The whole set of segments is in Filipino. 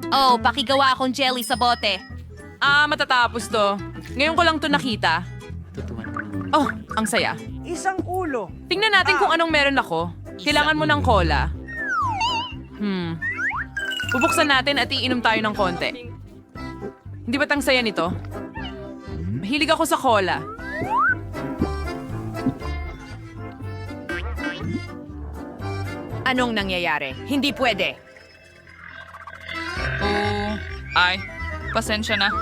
Oh, pakigawa akong jelly sa bote. Matatapos to. Ngayon ko lang to nakita. Oh, ang saya. Isang ulo. Tingnan natin kung anong meron ako. Kailangan mo ng cola. Bubuksan natin at iinom tayo ng konti. Hindi ba't ang saya nito? Mahilig ako sa cola. Anong nangyayari? Hindi pwede. Pasensya na.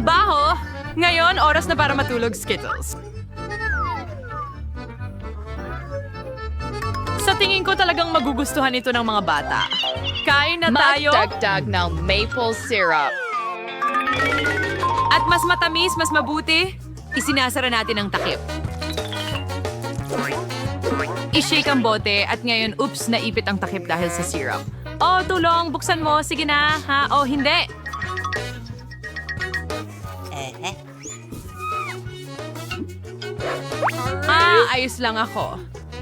Baho! Ngayon, oras na para matulog, Skittles. Sa tingin ko talagang magugustuhan ito ng mga bata. Kain na tayo. Magdagdag ng maple syrup. At mas matamis, mas mabuti, isinasara natin ang takip. I-shake ang bote at ngayon, oops, naipit ang takip dahil sa syrup. Oh, tulong, buksan mo. Sige na, ha? Oh, hindi. Ayos lang ako.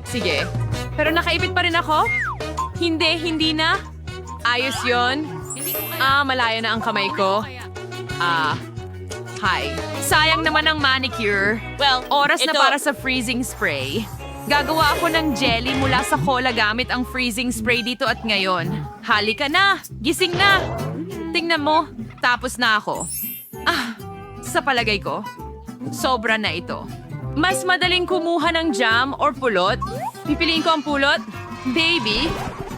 Sige. Pero nakaipit pa rin ako? Hindi na. Ayos yon. Malaya na ang kamay ko. Hi. Sayang naman ang manicure. Well, oras na para sa freezing spray. Gagawa ako ng jelly mula sa cola gamit ang freezing spray dito at ngayon. Halika na! Gising na! Tingnan mo, tapos na ako. Sa palagay ko, sobra na ito. Mas madaling kumuha ng jam or pulot. Pipiliin ko ang pulot. Baby,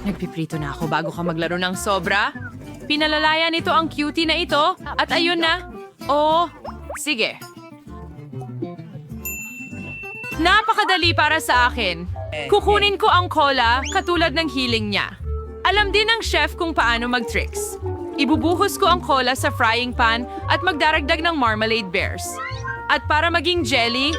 nagpiprito na ako bago ka maglaro ng sobra. Pinalalaya nito ang cutie na ito at ayun na. Oh, sige. Napakadali para sa akin. Kukunin ko ang cola katulad ng hiling niya. Alam din ng chef kung paano mag-tricks. Ibubuhos ko ang cola sa frying pan at magdaragdag ng marmalade bears. At para maging jelly,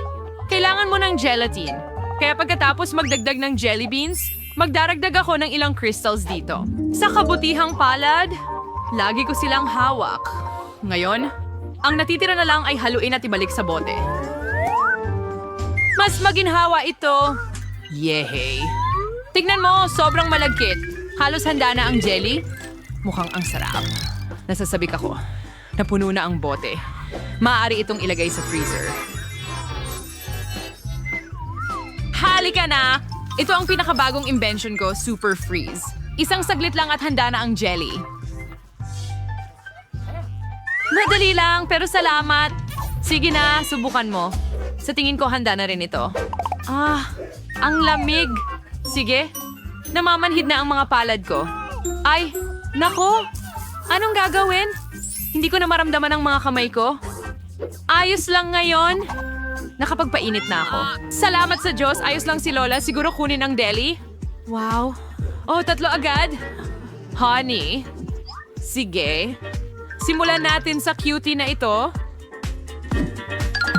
kailangan mo ng gelatin. Kaya pagkatapos magdagdag ng jelly beans, magdaragdag ako ng ilang crystals dito. Sa kabutihang palad, lagi ko silang hawak. Ngayon, ang natitira na lang ay haluin at ibalik sa bote. Mas maginhawa ito. Yehey. Tignan mo, sobrang malagkit. Halos handa na ang jelly. Mukhang ang sarap. Nasasabik ako. Napuno na ang bote. Maaari itong ilagay sa freezer. Halika na! Ito ang pinakabagong invention ko, Super Freeze. Isang saglit lang at handa na ang jelly. Madali lang, pero salamat. Sige na, subukan mo. Sa tingin ko, handa na rin ito. Ang lamig. Sige, namamanhid na ang mga palad ko. Ay, nako! Anong gagawin? Hindi ko na maramdaman ang mga kamay ko. Ayos lang ngayon. Nakapagpainit na ako. Salamat sa Diyos, ayos lang si Lola. Siguro kunin ang deli. Wow. Oh, 3 agad. Honey. Sige. Simulan natin sa cutie na ito.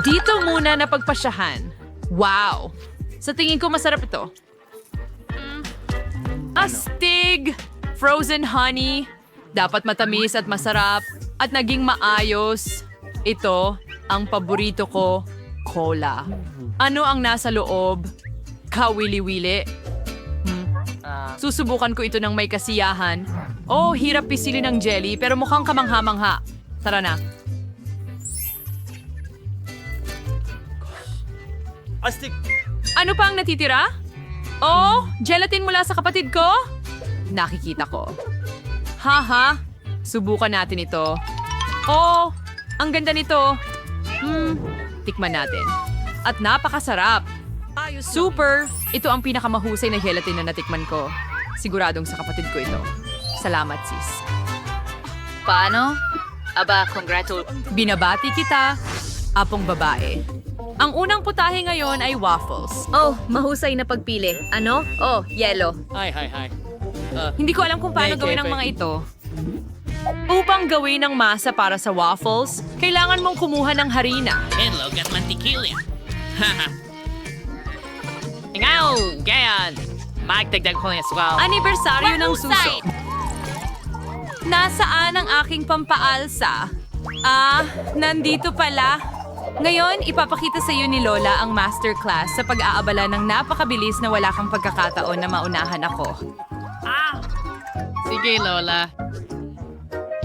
Dito muna napagpasyahan. Wow. Sa tingin ko masarap ito. Astig! Frozen honey. Dapat matamis at masarap. At naging maayos. Ito, ang paborito ko, cola. Ano ang nasa loob? Kawili-wili. Susubukan ko ito ng may kasiyahan. Oh, hirap pisilin ng jelly pero mukhang kamangha-mangha. Tara na. Astig. Ano pa ang natitira? Oh, gelatin mula sa kapatid ko? Nakikita ko. Haha, subukan natin ito. Oh, ang ganda nito. Tikman natin. At napakasarap. Super! Ito ang pinakamahusay na gelatin na natikman ko. Siguradong sa kapatid ko ito. Salamat, sis. Paano? Binabati kita, apong babae. Ang unang putahe ngayon ay waffles. Oh, mahusay na pagpili. Ano? Oh, yellow. Hindi ko alam kung paano gawin ang mga ito. Upang gawin ang masa para sa waffles, kailangan mong kumuha ng harina. Itlog at mantikilya. Ngayon, Gayon! Magdagdag ko ng aswal. anibersaryo ng suso. Nasaan ang aking pampaalsa? Nandito pala. Ngayon, ipapakita sa iyo ni Lola ang masterclass sa pag-aabala ng napakabilis na wala kang pagkakataon na maunahan ako. Sige, Lola.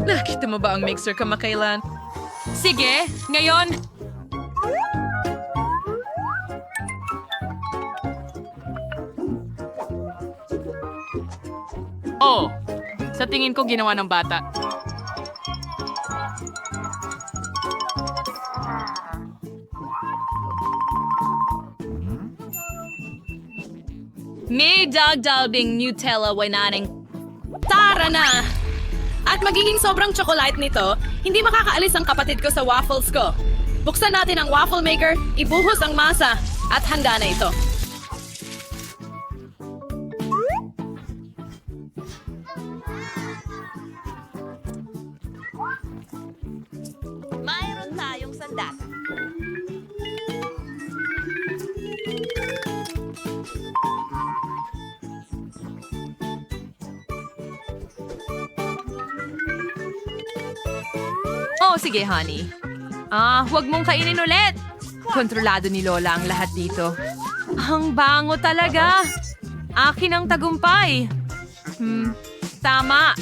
Nakita mo ba ang mixer kamakailan? Sige, ngayon. Oh, sa tingin ko ginawa ng bata. May dagdag ding Nutella winaning. Tara na! At magiging sobrang chocolate nito, hindi makakaalis ang kapatid ko sa waffles ko. Buksan natin ang waffle maker, ibuhos ang masa, at handa na ito. Mayroon tayong sandat. Oh, sige, honey. Huwag mong kainin ulit. Kontrolado ni Lola ang lahat dito. Ang bango talaga. Akin ang tagumpay. Tama.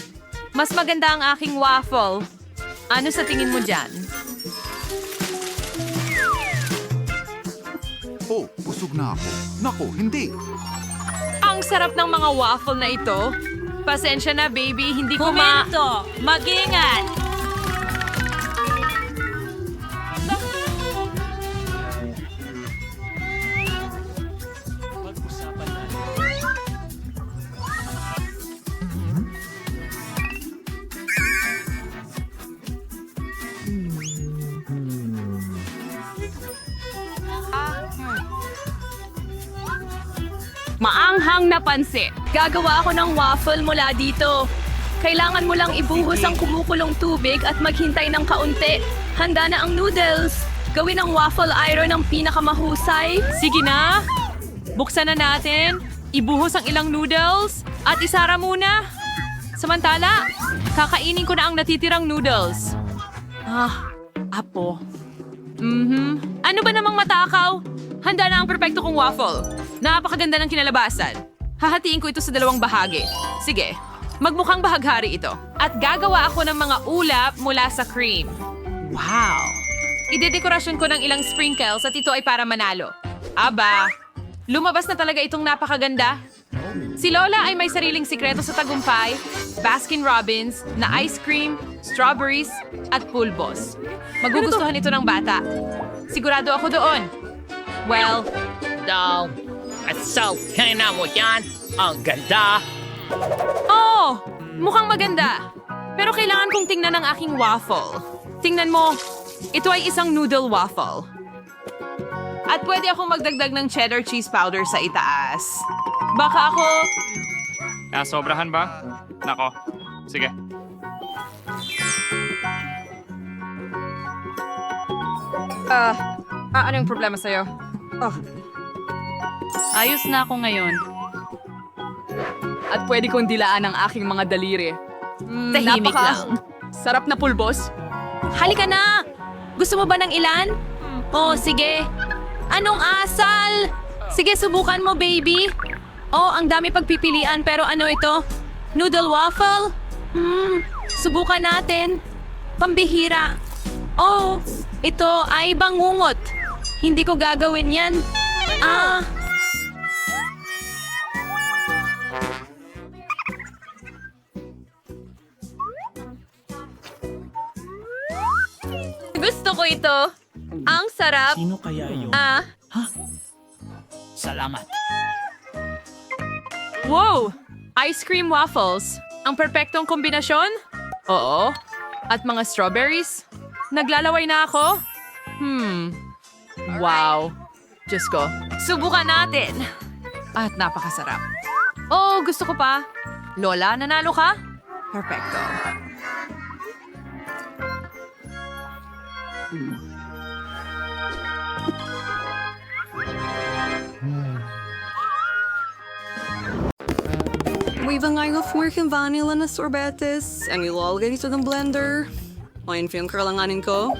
Mas maganda ang aking waffle. Ano sa tingin mo dyan? Oh, busog na ako. Nako, hindi. Ang sarap ng mga waffle na ito. Pasensya na, baby. Hindi ko Mag-ingat! Maanghang na pansit. Gagawa ako ng waffle mula dito. Kailangan mo lang ibuhos ang kumukulong tubig at maghintay ng kaunti. Handa na ang noodles. Gawin ang waffle iron ng pinakamahusay. Sige na. Buksan na natin. Ibuhos ang ilang noodles. At isara muna. Samantala, kakainin ko na ang natitirang noodles. Apo. Ano ba namang matakaw? Handa na ang perpekto kong waffle. Napakaganda ng kinalabasan. Hahatiin ko ito sa dalawang bahagi. Sige, magmukhang bahaghari ito. At gagawa ako ng mga ulap mula sa cream. Wow! Idedekorasyon ko ng ilang sprinkles at ito ay para manalo. Aba, lumabas na talaga itong napakaganda. Si Lola ay may sariling sikreto sa tagumpay, Baskin-Robbins, na ice cream, strawberries, at pulbos. Magugustuhan ito ng bata. Sigurado ako doon. Well, Daw. At so, tingnan mo yan. Ang ganda. oh! Mukhang maganda. Pero kailangan kong tingnan ang aking waffle. Tingnan mo, ito ay isang noodle waffle. At pwede akong magdagdag ng cheddar cheese powder sa itaas. Baka ako... Sobrahan ba? Nako. Sige. ano yung problema sa'yo? Ayos na ako ngayon. At pwede kong dilaan ang aking mga daliri. Tahimik lang. Sarap na pulbos. Halika na! Gusto mo ba ng ilan? Oh, sige. Anong asal? Sige, subukan mo, baby. Oh, ang dami pagpipilian, pero ano ito? Noodle waffle? Subukan natin. Pambihira. Oh, ito ay bangungot. Hindi ko gagawin yan. Gusto ko ito. Ang sarap. Sino kaya yun? Salamat. Wow! Ice cream waffles. Ang perpektong kombinasyon? Oo. At mga strawberries? Naglalaway na ako? Wow. Diyos ko. Subukan natin. At napakasarap. Oh, gusto ko pa. Lola, nanalo ka? Perfecto. Wavang of work and vanilla na sorbetes ang ilalagay dito ng blender. Ayun pa yung kailanganin ko.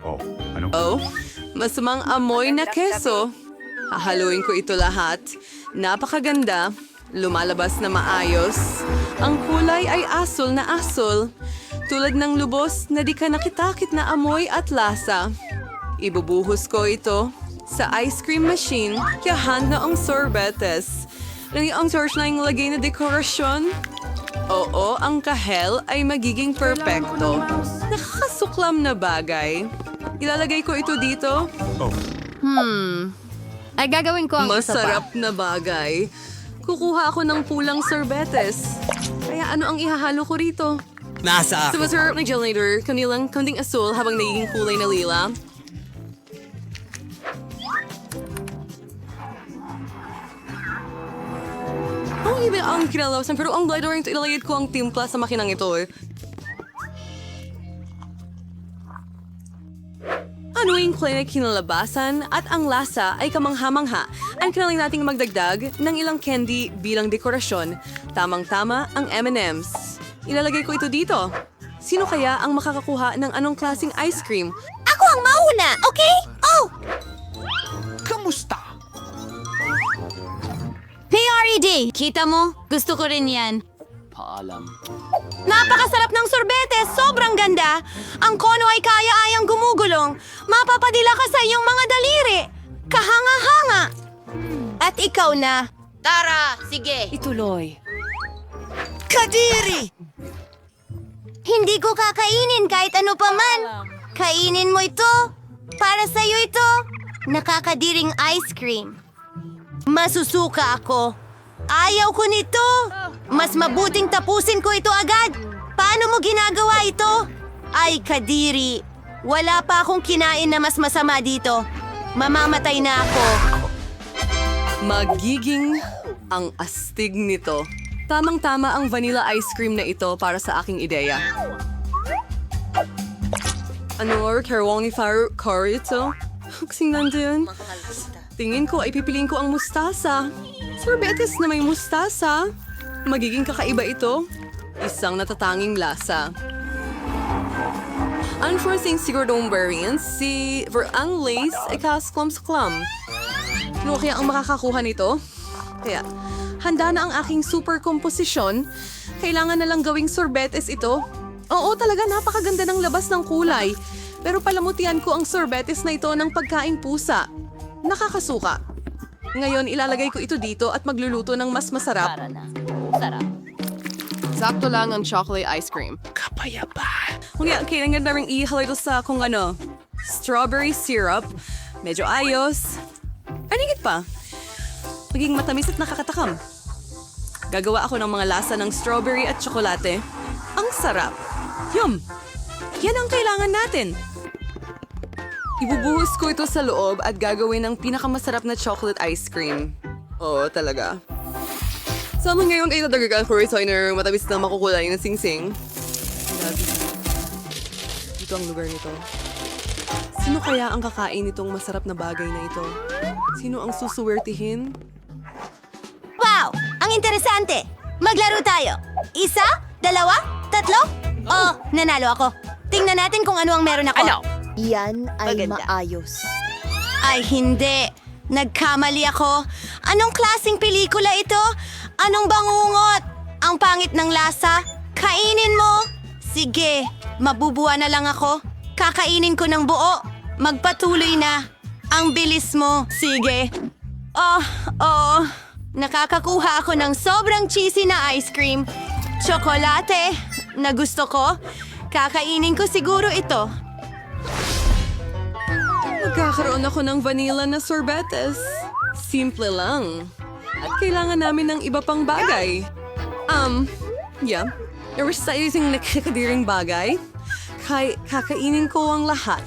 Oh, ano? Oh, masamang amoy na keso. Hahaluin ko ito lahat. Napakaganda. lumalabas na maayos. Ang kulay ay asul na asul. Tulad ng lubos na di ka nakitakit na amoy at lasa. Ibubuhos ko ito sa ice cream machine kaya handa ang sorbetes. Lagi ang torch na yung lagay na dekorasyon. Oo, ang kahel ay magiging perpekto. Nakakasuklam na bagay. Ilalagay ko ito dito. Ay gagawin ko ang isa pa. Masarap na bagay. Kukuha ako ng pulang sorbetes. Kaya ano ang ihahalo ko rito? Nasa Sa masarap na gelator, kanilang kunding asul habang nagiging kulay na lila. Ang iba ang kinalawasan, pero ang glider ito ilalagay ko ang timpla sa makinang ito. Ano yung kulay na kinalabasan at ang lasa ay kamangha-mangha. Ang kailangan nating magdagdag ng ilang candy bilang dekorasyon. Tamang-tama ang M&M's. Ilalagay ko ito dito. Sino kaya ang makakakuha ng anong klaseng ice cream? Ako ang mauna, okay? Oh! Kamusta? PRED! Kita mo? Gusto ko rin yan. Napakasarap ng sorbetes! Sobrang ganda! Ang kono ay kaya-ayang gumugulong. Mapapadila ka sa iyong mga daliri. Kahanga-hanga! At ikaw na. Tara, sige. Ituloy. Kadiri! Hindi ko kakainin kahit ano pa man. Kainin mo ito. Para sa'yo ito. Nakakadiring ice cream. Masusuka ako. Ayaw ko nito. Mas mabuting tapusin ko ito agad. Paano mo ginagawa ito? Ay, Kadiri. Wala pa akong kinain na mas masama dito. Mamamatay na ako. Magiging ang astig nito. Tamang-tama ang vanilla ice cream na ito para sa aking ideya. Ano or karawang ni Farouk Curry ito? Kasing nandun. Tingin ko ay pipiliin ko ang mustasa. Sorbetes na may mustasa. Magiging kakaiba ito. Isang natatanging lasa. Unforeseen sigurdong variants, si Verang Lace ay kasklam-sklam. Ano kaya ang makakakuha nito? Kaya, handa na ang aking super komposisyon. Kailangan na lang gawing sorbetes ito. Oo, talaga napakaganda ng labas ng kulay. Pero palamutian ko ang sorbetes na ito ng pagkaing pusa. Nakakasuka. Ngayon, ilalagay ko ito dito at magluluto ng mas masarap. Sakto lang ang chocolate ice cream. Kapayapa. Kailangan na rin ihalo ito sa kung ano. Strawberry syrup. Medyo ayos. Anigit pa. Maging matamis at nakakatakam. Gagawa ako ng mga lasa ng strawberry at tsokolate. Ang sarap. Yum! Yan ang kailangan natin. Ibubuhos ko ito sa loob at gagawin ng pinakamasarap na chocolate ice cream. Oo, talaga. Sama ngayon ay tatagagan ko designer matamis na makukulay na singsing. Dito ang lugar nito. Sino kaya ang kakain nitong masarap na bagay na ito? Sino ang susuwertihin? Wow! Ang interesante! Maglaro tayo. 1, 2, 3? Oh, nanalo ako. Tingnan natin kung ano ang meron ako. Ano? Yan ay Maganda. maayos. Ay, hindi. Nagkamali ako. Anong klaseng pelikula ito? Anong bangungot? Ang pangit ng lasa? Kainin mo? Sige, mabubuwa na lang ako. Kakainin ko ng buo. Magpatuloy na. Ang bilis mo. Sige. Oh. Nakakakuha ako ng sobrang cheesy na ice cream. Tsokolate na gusto ko. Kakainin ko siguro ito. Magkakaroon ako ng vanilla na sorbetes. Simple lang. At kailangan namin ng iba pang bagay. Yeah. Resizing na kakadiring bagay. Kakainin ko ang lahat.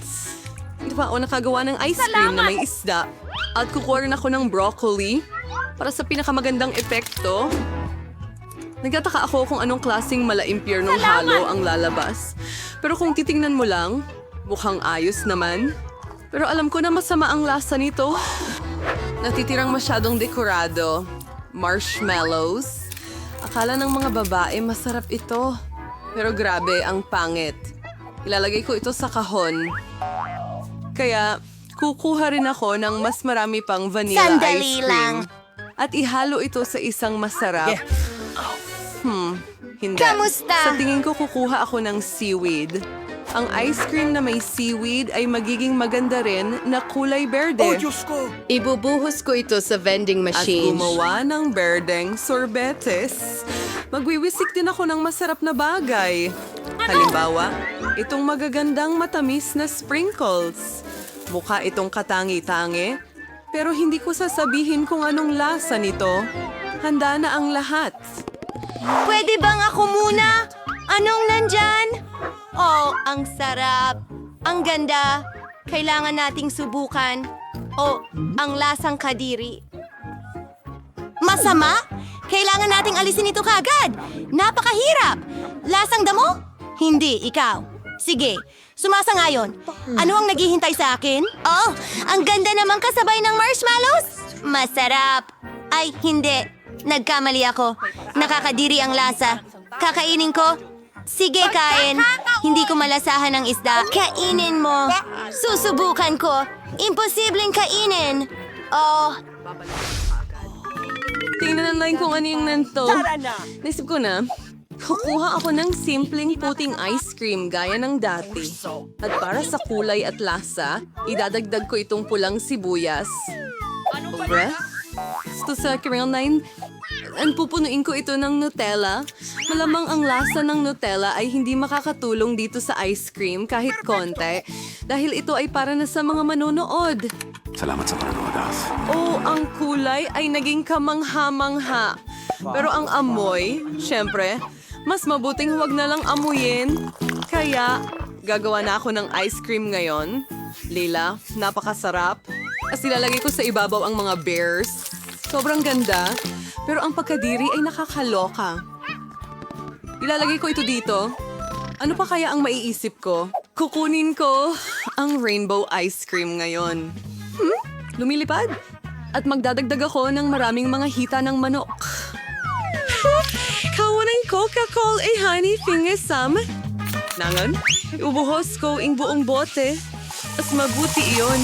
Ito pa ako nakagawa ng ice cream na may isda. At kukuha rin ako ng broccoli para sa pinakamagandang epekto. Nagtataka ako kung anong klaseng malaimpyernong halo ang lalabas. Pero kung titingnan mo lang, mukhang ayos naman. Pero alam ko na masama ang lasa nito. Natitirang masyadong dekorado. Marshmallows. Akala ng mga babae masarap ito. Pero grabe, ang pangit. Ilalagay ko ito sa kahon. Kaya, kukuha rin ako ng mas marami pang vanilla Sandali ice cream. lang. at ihalo ito sa isang masarap. Hindi. Kamusta? Sa tingin ko kukuha ako ng seaweed. Ang ice cream na may seaweed ay magiging maganda rin na kulay berde. Oh, Diyos ko! Ibubuhos ko ito sa vending At machine. gumawa ng berdeng sorbetes. Magwiwisik din ako ng masarap na bagay. Halimbawa, itong magagandang matamis na sprinkles. Mukha itong katangi-tangi, pero hindi ko sasabihin kung anong lasa nito. Handa na ang lahat. Pwede bang ako muna? Anong nandyan? Oh, ang sarap. Ang ganda. Kailangan nating subukan. Oh, ang lasang kadiri. Masama? Kailangan nating alisin ito kaagad. Napakahirap. Lasang damo? Hindi, ikaw. Sige, sumasangayon. Ano ang naghihintay sa akin? Oh, ang ganda namang kasabay ng marshmallows. Masarap. Ay, hindi. Nagkamali ako. Nakakadiri ang lasa. Kakainin ko? Sige, kain. Hindi ko malasahan ang isda. Kainin mo. Susubukan ko. Imposibleng kainin. Oh, Tingnan natin kung ano yung nanto. Naisip ko na, kukuha ako ng simpleng puting ice cream gaya ng dati. At para sa kulay at lasa, idadagdag ko itong pulang sibuyas. Over? Gusto sa Caramel 9, pupunuin ko ito ng Nutella. Malamang ang lasa ng Nutella ay hindi makakatulong dito sa ice cream kahit konti dahil ito ay para na sa mga manonood. Salamat sa panonood, Alf. Oh, ang kulay ay naging kamangha-mangha. Pero ang amoy, syempre, mas mabuting huwag na lang amuyin. Kaya, gagawa na ako ng ice cream ngayon. Leila, napakasarap. As ilalagay ko sa ibabaw ang mga bears. Sobrang ganda. Pero ang pagkadiri ay nakakaloka. Ilalagay ko ito dito. Ano pa kaya ang maiisip ko? Kukunin ko ang rainbow ice cream ngayon. Lumilipad. At magdadagdag ako ng maraming mga hita ng manok. Kawan ng Coca-Cola ay honey fingesam. Nangan, iubuhos ko ang buong bote. Mas mabuti iyon.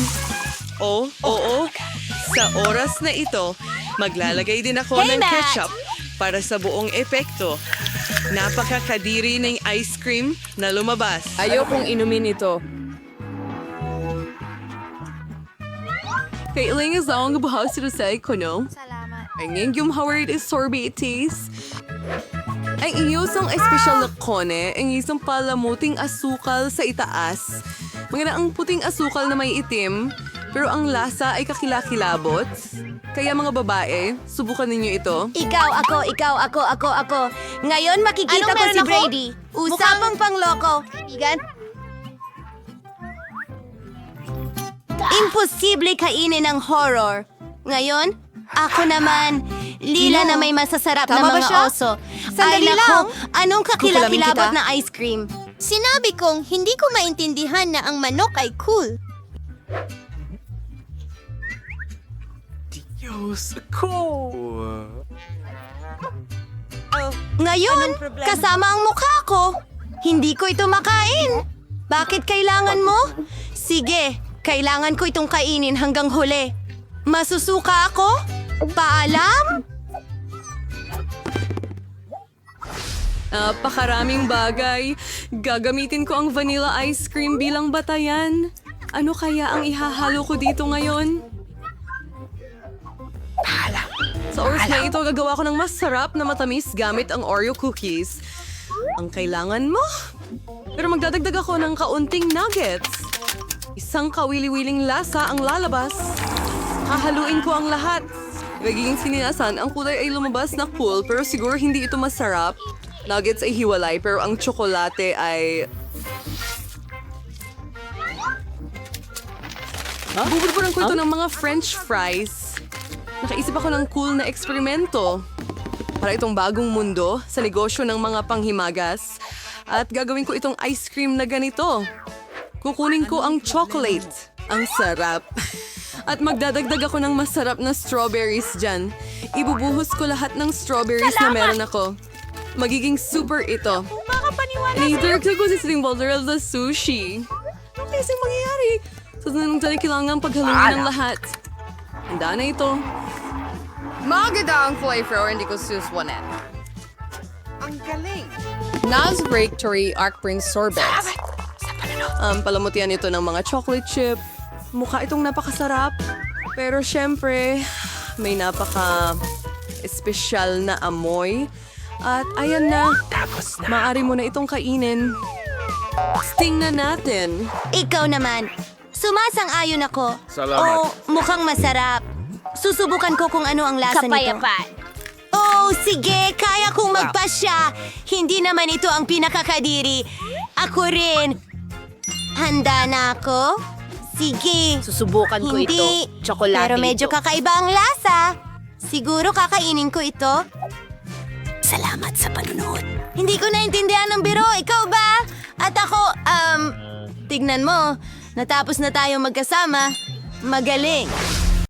Oo. Sa oras na ito, maglalagay din ako Hey, ng Matt! ketchup para sa buong epekto. Napakakadiri ng ice cream na lumabas. Ayokong inumin ito. Kailangan isang buhaw sa kono. Salamat. Ang iyong Howard is sorbetes. Ang iyong espesyal na kone, ang isang palamuting asukal sa itaas. Mga ang puting asukal na may itim, pero ang lasa ay kakilakilabot. Kaya mga babae, subukan ninyo ito. ikaw, ako. Ngayon makikita Anong ko meron si ako? Brady. Usapang pangloko. Igan? Imposible kainin ng horror. Ngayon, ako naman. Lila na may masasarap na Tama ba mga siya? oso. Sandali Ay, lang. nako, anong Kukulamin kakilakilabot kita. na ice cream? Sinabi kong hindi ko maintindihan na ang manok ay cool. Diyos ko! Ngayon, kasama ang mukha ko. Hindi ko ito makain. Bakit kailangan mo? Sige, kailangan ko itong kainin hanggang huli. Masusuka ako? Paalam? Napakaraming bagay. Gagamitin ko ang vanilla ice cream bilang batayan. Ano kaya ang ihahalo ko dito ngayon? Sa oras na ito, gagawa ko ng masarap na matamis gamit ang Oreo cookies. Ang kailangan mo? Pero magdadagdag ako ng kaunting nuggets. Isang kawili-wiling lasa ang lalabas. Hahaluin ko ang lahat. Magiging sininasan, ang kulay ay lumabas na cool pero siguro hindi ito masarap. Nuggets ay hiwalay pero ang tsokolate ay... Bubudburan ko ito ng mga french fries. Nakaisip ako ng cool na eksperimento. Para itong bagong mundo sa negosyo ng mga panghimagas. At gagawin ko itong ice cream na ganito. Kukunin ko ang chocolate. Ang sarap. At magdadagdag ako ng masarap na strawberries dyan. Ibubuhos ko lahat ng strawberries na meron ako. Magiging super ito. Inidagdag ko sa sitting boulder of the sushi. Ano kasi mangyayari? Sa tanong kailangan paghaluin ng lahat. Handa na ito. Maganda ang flavor, hindi ko suswanet. Nas Breaktory Arc Prince Sorbets. Palamutian ito ng mga chocolate chip. Mukha itong napakasarap. Pero syempre, may napaka-espesyal na amoy. At ayan na, maaari mo na itong kainin. Tingnan natin. Ikaw naman. Sumasang-ayon ako. Salamat. Oh, mukhang masarap. Susubukan ko kung ano ang lasa nito. Kapayapaan. Oh, sige, kaya kong magpasya. Hindi naman ito ang pinakakadiri. Ako rin. Handa na ako? Sige. Susubukan ko Hindi. ito. Tsokolate Pero medyo ito. kakaiba ang lasa. Siguro kakainin ko ito. Salamat sa panunood. Hindi ko naintindihan ng biro. Ikaw ba? At ako, tignan mo. Natapos na tayo magkasama. Magaling.